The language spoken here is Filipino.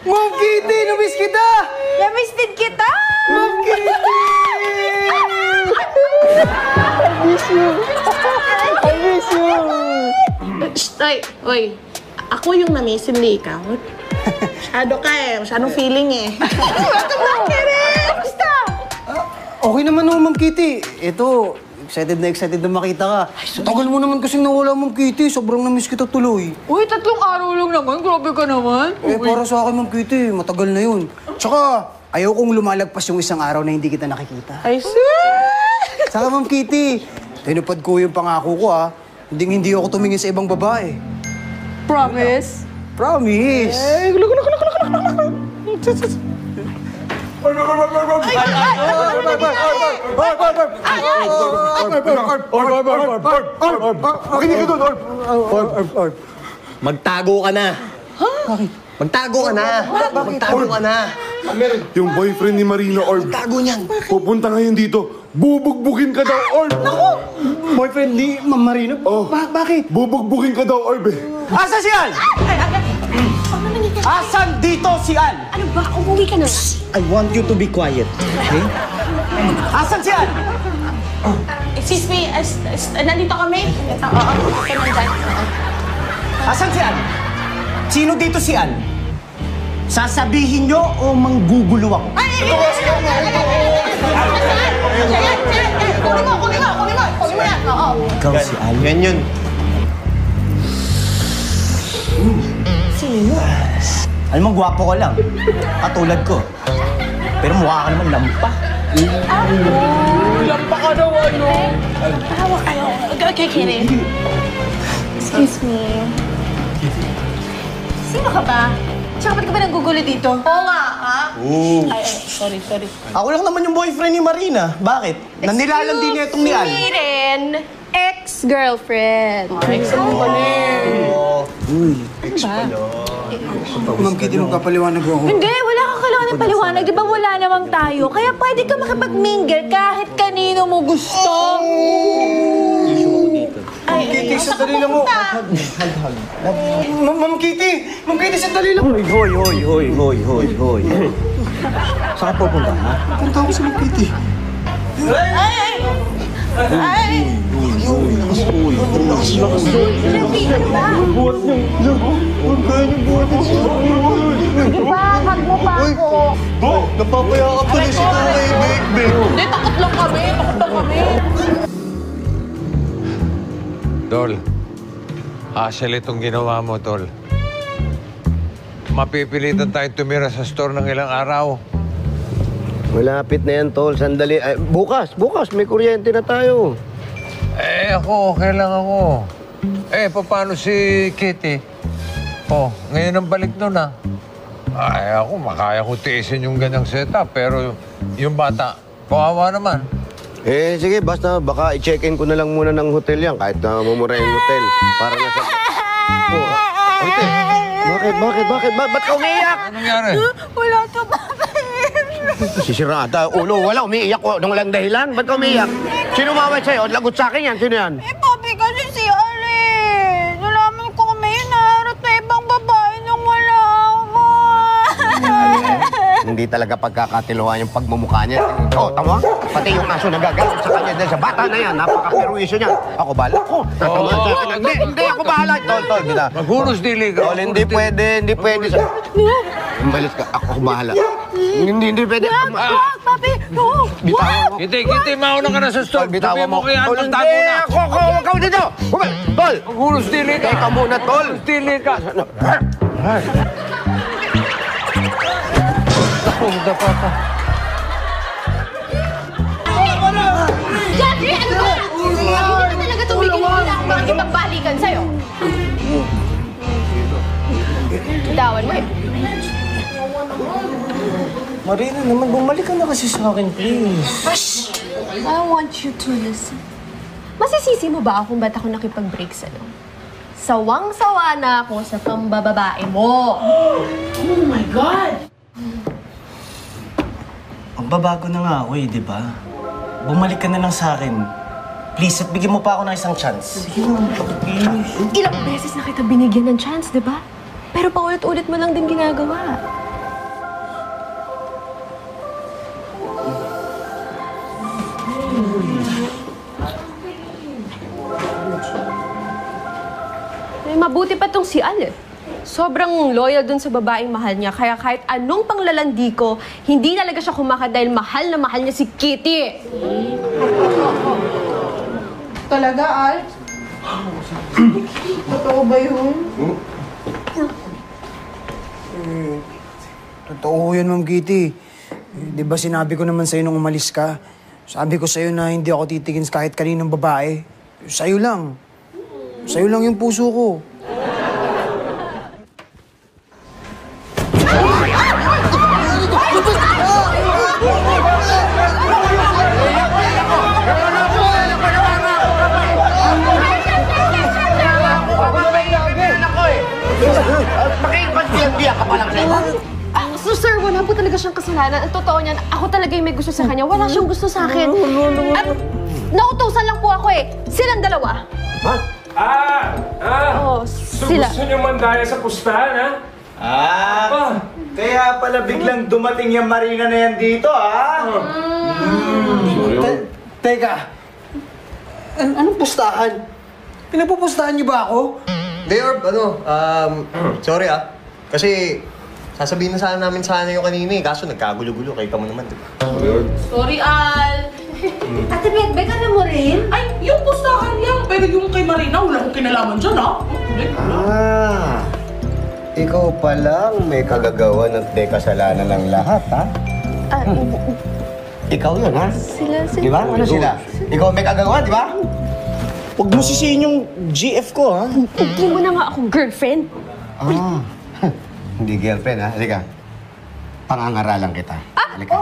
Ma'am Kitty! Namiss kita! Namiss din kita! Ma'am Kitty! I miss you! I miss you! Oy, ako yung namiss, hindi ikaw. Masyado ka eh, masyadong feeling eh. Kamusta? Okay naman naman, Ma'am Kitty. Ito, excited na makita ka. Tagal mo naman kasing nawala, Ma'am Kitty. Sobrang namiss kita tuloy. Uy, 3 araw lang naman. Grabe ka naman. Para sa akin, Ma'am Kitty, matagal na yun. Tsaka, ayaw kong lumalagpas yung isang araw na hindi kita nakikita. I see! Saka, Ma'am Kitty, tinupad ko yung pangako ko, ha. Hindi ako tumingin sa ibang babae. Promise? Promise! Magtago ka na. Bakit? Magtago ka na. Magtago ka na. Yung boyfriend ni Marina, Orb. Magtago niyan. Pupunta ngayon dito. Bubugbugin ka daw, Orb. Boyfriend ni Ma'am Marina? Oh. Bakit? Bubugbugin ka daw, Orb eh. Asan si Al? Asan dito si Al? Ano ba? Umuwi ka na. I want you to be quiet. Okay? Asan si Al? Excuse me, nandito kami? Oo, okay nandyan. Asan si Al? Sino dito si Al? Sasabihin nyo o manggugulo ako? Kunin mo yan. Oo. Ikaw si Al. Yan yun. Sino? Alam mo, gwapo ka lang. Katulad ko. Pero mukha ka naman lampa. Lampa ka daw, ano? Tawa kayo. Okay, Kitty. Excuse me. Sino ka ba? Tsaka ba't ka ba nanggugulo dito? Oo nga, ha? Ay, sorry. Ako lang naman yung boyfriend ni Marina. Bakit? Nanilalang din niya itong ni Al. Me rin. Ex-girlfriend. Ma'am Kitty, magpapaliwanag ako. Hindi, wala kang kailangan ng paliwanag. Di ba wala namang tayo? Kaya pwede ka makipag-mingle kahit kanino mo gusto. Ma'am Kitty, sandali lang mo. Ma'am Kitty! Ma'am Kitty, sandali lang. Hoy. Saan ka pupunta, ha? Punta ako sa Ma'am Kitty. Sige ba, hug mo pa ako. Napapayakap tuloy si Tatay Big. Hindi, takot lang kami. Tol, hassle itong ginawa mo, Tol. Mapipilitan tayong tumira sa store ng ilang araw. Malapit na yan, Tol. Sandali. Ay, bukas. May kuryente na tayo. Ako, okay lang ako. Paano si Kitty? Oh, ngayon ang balik nun, ha? Ay, ako, makaya ko tiisin yung ganyang setup, pero yung bata, kawawa naman. Sige, basta baka i-check-in ko na lang muna ng hotel yan. Kahit na mumura yung hotel. Para na sa... Bakit? Ba't ka umiiyak? Ano nangyari? Wala ka ba? Sisirata, ulo. Umiiyak ko nang walang dahilan. Ba't ka umiiyak? Sino mawad sa'yo? Lagot sa akin yan. Sino yan? Papi, kasi si Ali. Nalaman ko kami naharap na ibang babae nung wala ako. Hindi talaga pagkakatiluhan yung pagmumukha niya. Tama? Pati yung aso nagagalot sa kanya dahil sa bata na yan. Napaka-perwisyo niya. Ako bahala ko. Hindi, ako bahala. Tol, gila. Maghunos dili ka. Tol, hindi pwede. Imbalis ka. Ako bahala. Hindi pwede. Papi, no. Bitawan mo. Kitty, mauna ka na sa store. Bitawan mo. Kaya Tol, magtago hindi. na. Ako dito. Tol. Maghunos dili ka. Teka muna, Tol. Maghunos dili ka. Ako, dapat ka. Jeffrey, ano ba? Hindi ka talaga tumigil mo na akong makipagbalikan sa'yo. Bitawan mo eh. Marina naman, bumalik ka na kasi sa akin, please. Shh! I want you to listen. Masisisi mo ba kung ba't ako nakipag-break sa'yo? Sawang-sawa na ako sa pambababae mo. Oh my God! Magbabago na nga ako di ba? Bumalik ka na lang sa akin. Please, at bigyan mo pa ako ng isang chance. Sige lang, please. Ilang beses na kita binigyan ng chance, di ba? Pero paulit-ulit mo lang din ginagawa. mabuti pa tong si Al eh. Sobrang loyal dun sa babaeng mahal niya. Kaya kahit anong panglalandi ko, hindi talaga siya kumaka dahil mahal na mahal niya si Kitty. Talaga, Al? Totoo ba yun? Totoo yun, Ma'am Kitty. Di ba sinabi ko naman sa'yo nung umalis ka? Sabi ko sa'yo na hindi ako titigin sa kahit kaninong babae. Sa'yo lang. Sa'yo lang yung puso ko. Makikipansiyan ka pa lang sa'yo. So sir, wala po talaga siyang kasalanan. Ang totoo niyan, ako talaga yung may gusto sa kanya. Wala siyang gusto sa akin. At nautusan lang po ako eh. Silang dalawa. Ha? Oo, So sila. gusto niyo mandaya sa pustahan, ha? Kaya pala biglang dumating yung Marina na yan dito, Teka. Anong pustahan? Pinapupustahan niyo ba ako? Orb, sorry Kasi sasabihin na sana namin sana yung kanina eh. Kaso nagkagulo-gulo. Kita mo naman, diba? Sorry, Al. Ate Betbet, alam mo rin? Ay, yung pustahan lang. Pero yung kay Marina, wala akong kinalaman dyan, ha? Ikaw pa lang may kagagawa ng kasalanan ng lahat, ha? Ikaw yun, ha? Sila. Di ba? Ano sila? Ikaw may kagagawa, di ba? Huwag mo sisihin yung GF ko, ha? Hindi mo na nga ako girlfriend. Hindi girlfriend, ha? Halika. Pangangaralan kita. Halika.